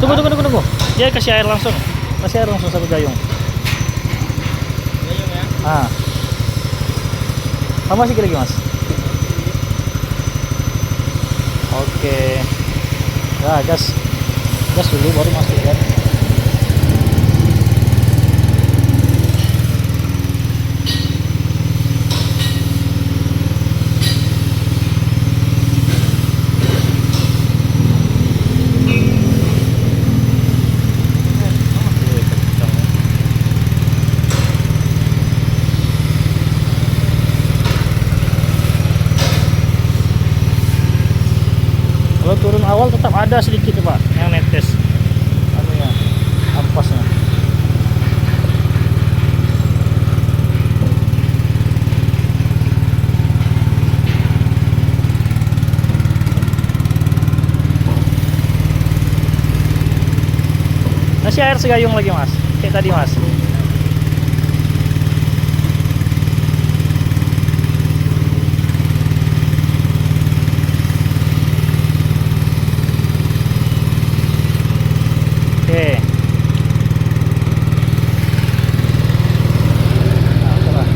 Tunggu. Dia kasih air langsung. Kasih air langsung satu gayung. Gayung ya. Ah. Tambah sedikit lagi, Mas. Oke. Ya, gas. Gas dulu baru masukkan. Kalau turun awal tetap ada sedikit Pak yang netes anunya, ampasnya. Kasih air segayung lagi Mas, kayak tadi Mas. Oke. Nah, itulah.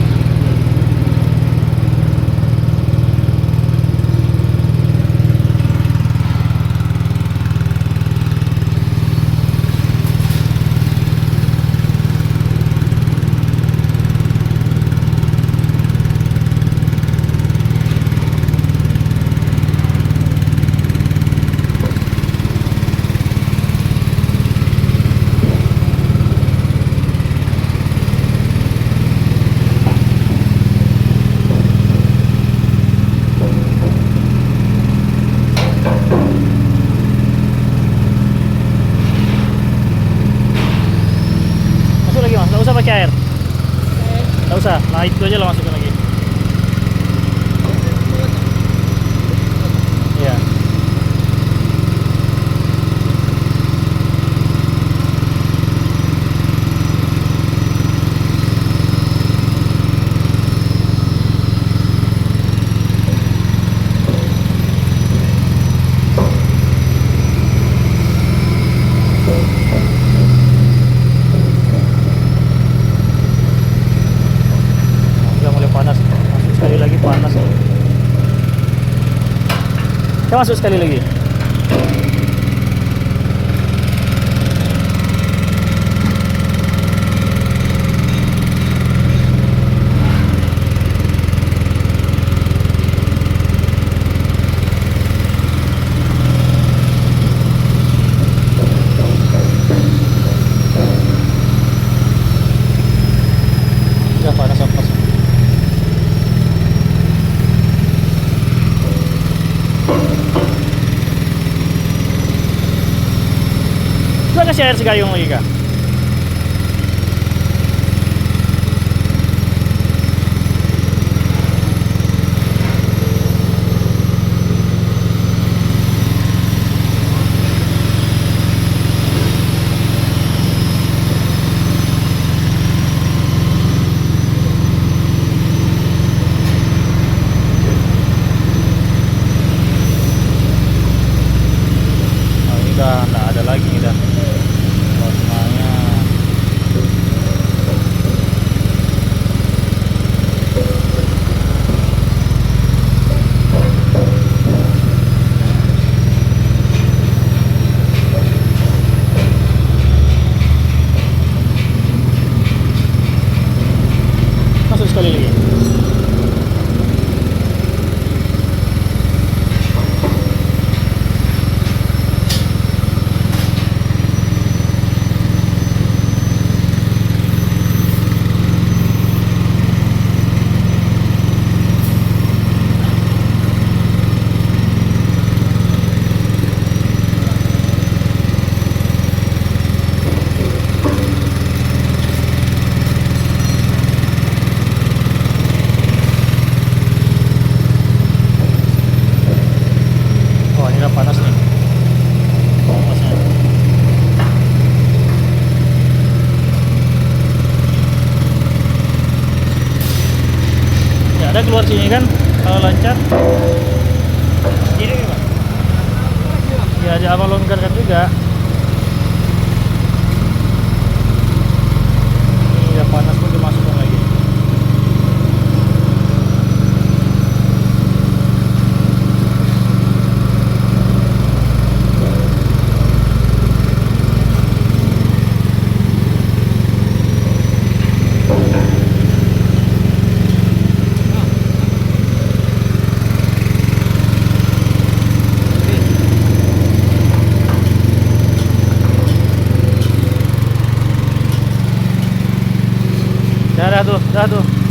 Masuk lagi Mas, nggak usah pakai air. Nggak usah, nah itu aja lah masukin lagi. Iya. Udah mulai panas, masuk sekali lagi panas. Kita masuk sekali lagi. Udah panas ampasnya. Coba kasih air segayung lagi Kak. Oh, ini udah nggak ada lagi nih dah. Warnanya. Masuk sekali lagi. Oh, ini udah panas nih. Panasnya. Ya ada keluar sini kan kalau lancar. Ini gimana? Ya ada abang longgarkan juga. Dah tuh, dah tuh.